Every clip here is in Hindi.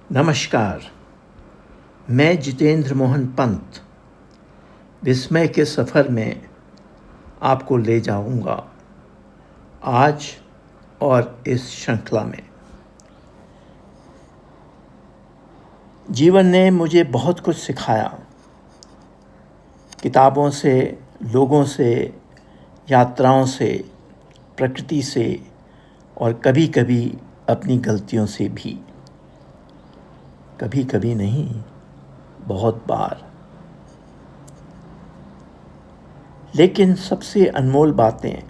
नमस्कार। मैं जितेंद्र मोहन पंत विस्मय के सफ़र में आपको ले जाऊंगा आज और इस श्रृंखला में। जीवन ने मुझे बहुत कुछ सिखाया, किताबों से, लोगों से, यात्राओं से, प्रकृति से और कभी-कभी अपनी गलतियों से भी। कभी-कभी नहीं, बहुत बार। लेकिन सबसे अनमोल बातें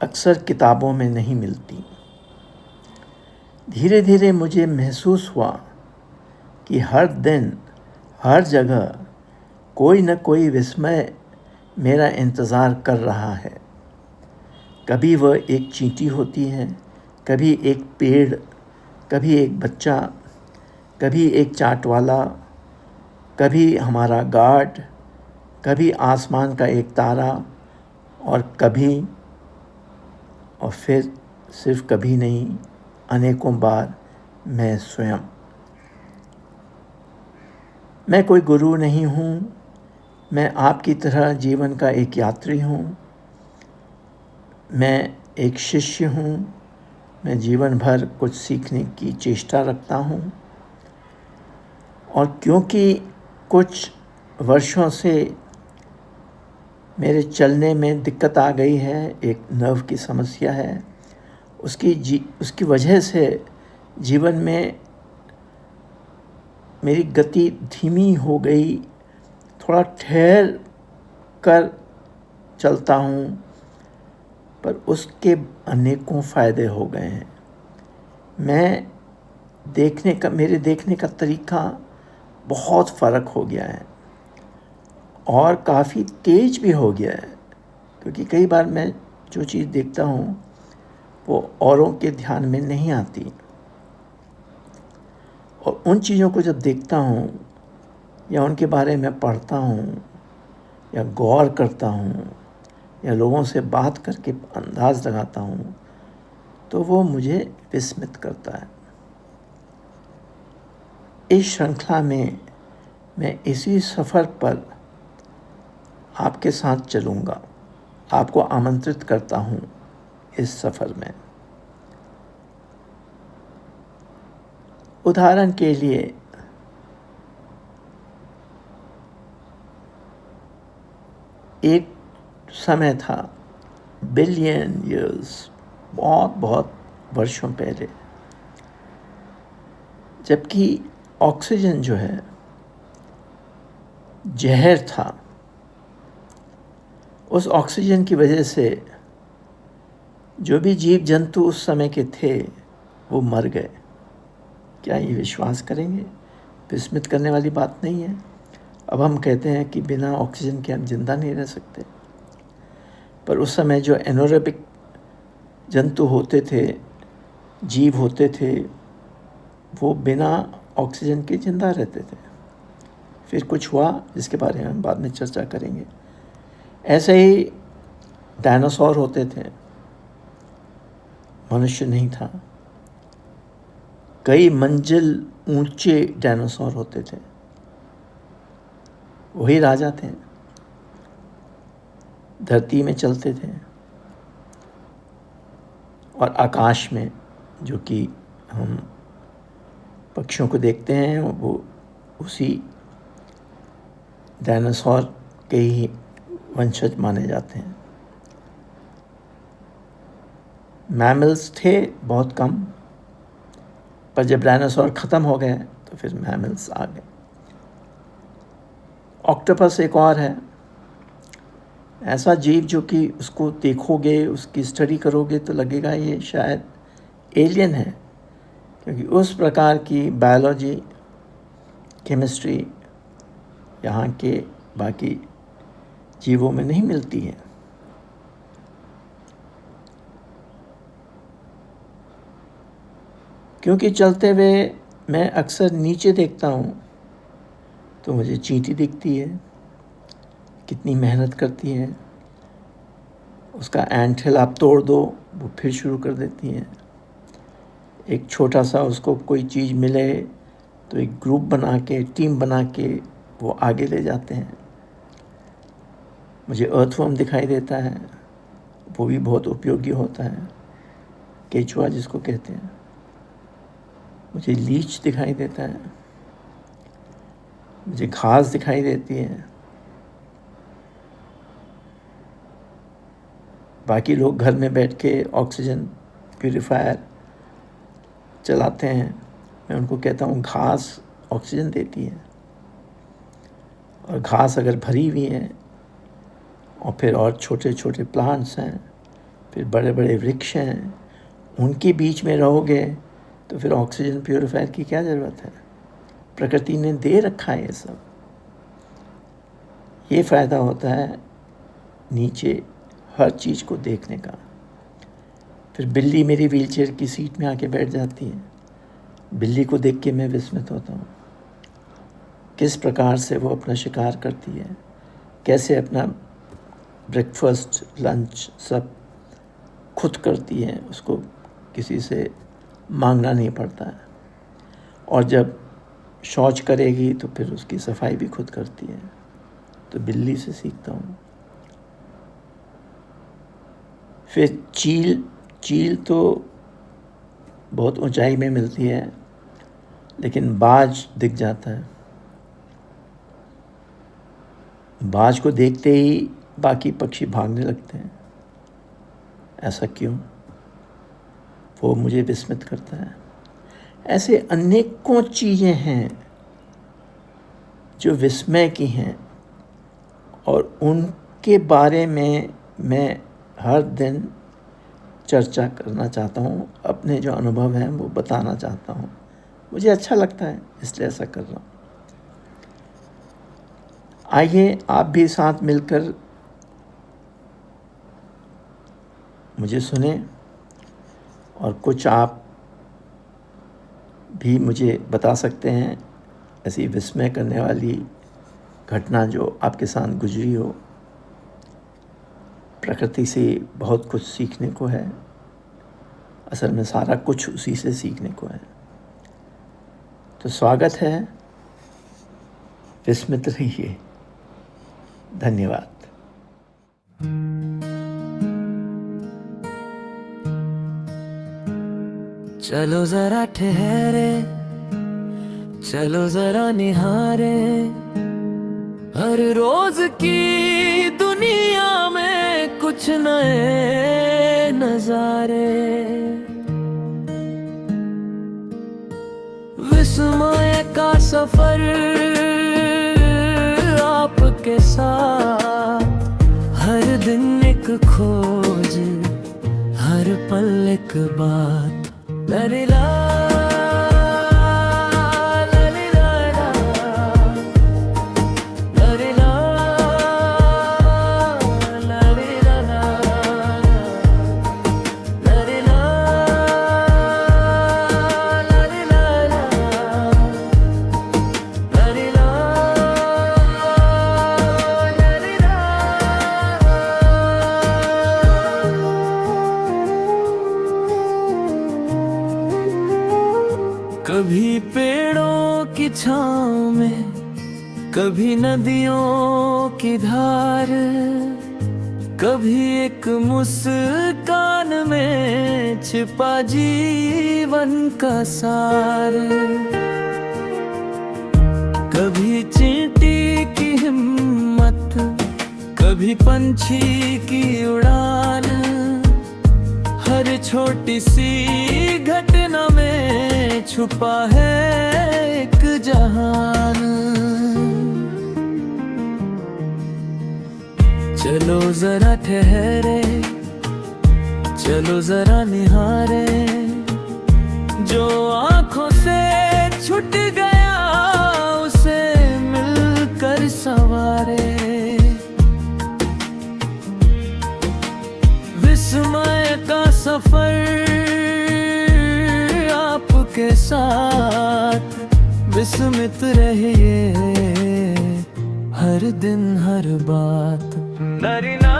अक्सर किताबों में नहीं मिलती। धीरे धीरे मुझे महसूस हुआ कि हर दिन, हर जगह कोई न कोई विस्मय मेरा इंतज़ार कर रहा है। कभी वह एक चींटी होती है, कभी एक पेड़, कभी एक बच्चा, कभी एक चाट वाला, कभी हमारा गार्ड, कभी आसमान का एक तारा और फिर सिर्फ कभी नहीं, अनेकों बार मैं स्वयं। मैं कोई गुरु नहीं हूँ, मैं आपकी तरह जीवन का एक यात्री हूँ। मैं एक शिष्य हूँ, मैं जीवन भर कुछ सीखने की चेष्टा रखता हूँ। और क्योंकि कुछ वर्षों से मेरे चलने में दिक्कत आ गई है, एक नर्व की समस्या है, उसकी वजह से जीवन में मेरी गति धीमी हो गई। थोड़ा ठहर कर चलता हूँ, पर उसके अनेकों फ़ायदे हो गए हैं। मेरे देखने का तरीका बहुत फ़र्क हो गया है और काफ़ी तेज भी हो गया है, क्योंकि कई बार मैं जो चीज़ देखता हूँ वो औरों के ध्यान में नहीं आती, और उन चीज़ों को जब देखता हूँ या उनके बारे में पढ़ता हूँ या गौर करता हूँ या लोगों से बात करके अंदाज़ लगाता हूँ, तो वो मुझे विस्मित करता है। इस श्रृंखला में मैं इसी सफ़र पर आपके साथ चलूँगा। आपको आमंत्रित करता हूँ इस सफ़र में। उदाहरण के लिए, एक समय था, बिलियन ईयर्स, बहुत वर्षों पहले, जबकि ऑक्सीजन जो है जहर था। उस ऑक्सीजन की वजह से जो भी जीव जंतु उस समय के थे वो मर गए। क्या ये विश्वास करेंगे? विस्मित करने वाली बात नहीं है। अब हम कहते हैं कि बिना ऑक्सीजन के हम जिंदा नहीं रह सकते, पर उस समय जो एनोरेबिक जंतु होते थे, जीव होते थे, वो बिना ऑक्सीजन के जिंदा रहते थे। फिर कुछ हुआ जिसके बारे में हम बाद में चर्चा करेंगे। ऐसे ही डायनासोर होते थे, मनुष्य नहीं था। कई मंजिल ऊंचे डायनासोर होते थे, वही राजा थे, धरती में चलते थे और आकाश में, जो कि हम पक्षियों को देखते हैं, वो उसी डायनासोर के ही वंशज माने जाते हैं। मैमल्स थे बहुत कम, पर जब डायनासोर ख़त्म हो गए तो फिर मैमल्स आ गए। ऑक्टोपस एक और है, ऐसा जीव जो कि उसको देखोगे, उसकी स्टडी करोगे तो लगेगा ये शायद एलियन है, क्योंकि उस प्रकार की बायोलॉजी, केमिस्ट्री यहाँ के बाकी जीवों में नहीं मिलती है। क्योंकि चलते हुए मैं अक्सर नीचे देखता हूँ तो मुझे चींटी दिखती है, कितनी मेहनत करती है। उसका एंटहिल आप तोड़ दो, वो फिर शुरू कर देती हैं। एक छोटा सा उसको कोई चीज़ मिले तो एक ग्रुप बना के, टीम बना के वो आगे ले जाते हैं। मुझे अर्थवर्म दिखाई देता है, वो भी बहुत उपयोगी होता है, केचुआ जिसको कहते हैं। मुझे लीच दिखाई देता है, मुझे घास दिखाई देती है। बाकी लोग घर में बैठ के ऑक्सीजन प्यूरीफायर चलाते हैं, मैं उनको कहता हूँ घास ऑक्सीजन देती है। और घास अगर भरी हुई है और फिर और छोटे छोटे प्लांट्स हैं, फिर बड़े बड़े वृक्ष हैं, उनके बीच में रहोगे तो फिर ऑक्सीजन प्यूरीफायर की क्या ज़रूरत है? प्रकृति ने दे रखा है ये सब। ये फ़ायदा होता है नीचे हर चीज़ को देखने का। फिर बिल्ली मेरी व्हीलचेयर की सीट में आके बैठ जाती है। बिल्ली को देख के मैं विस्मित होता हूँ, किस प्रकार से वो अपना शिकार करती है, कैसे अपना ब्रेकफास्ट, लंच सब खुद करती है, उसको किसी से मांगना नहीं पड़ता है। और जब शौच करेगी तो फिर उसकी सफाई भी खुद करती है। तो बिल्ली से सीखता हूँ। फिर चील तो बहुत ऊंचाई में मिलती है, लेकिन बाज दिख जाता है। बाज को देखते ही बाकी पक्षी भागने लगते हैं। ऐसा क्यों? वो मुझे विस्मित करता है। ऐसे अनेकों चीज़ें हैं जो विस्मय की हैं, और उनके बारे में मैं हर दिन चर्चा करना चाहता हूँ। अपने जो अनुभव हैं वो बताना चाहता हूँ। मुझे अच्छा लगता है, इसलिए ऐसा कर रहा हूँ। आइए आप भी साथ मिलकर मुझे सुने, और कुछ आप भी मुझे बता सकते हैं ऐसी विस्मय करने वाली घटना जो आपके साथ गुजरी हो। प्रकृति से बहुत कुछ सीखने को है, असल में सारा कुछ उसी से सीखने को है। तो स्वागत है, विस्मित रहिए। धन्यवाद। चलो जरा ठहरे, चलो जरा निहारे, हर रोज की दुनिया में कुछ नए नजारे। विस्मय का सफर आपके साथ, हर दिन एक खोज, हर पल एक बात। लरिला लरिला लरिला लरिला लरिला लरिला कभी पेड़ों की छाँव में, कभी नदियों की धार, कभी एक मुस्कान में छिपा जीवन का सार। कभी चींटी की हिम्मत, कभी पंछी की उड़ान, हर छोटी सी घटना में छुपा है एक जहान। चलो जरा ठहरे, चलो जरा निहारे, जो आंखों से छूट गया उसे मिलकर संवारे। विस्मय का सफर आपके साथ, विस्मित रहिए हर दिन हर बात। डरना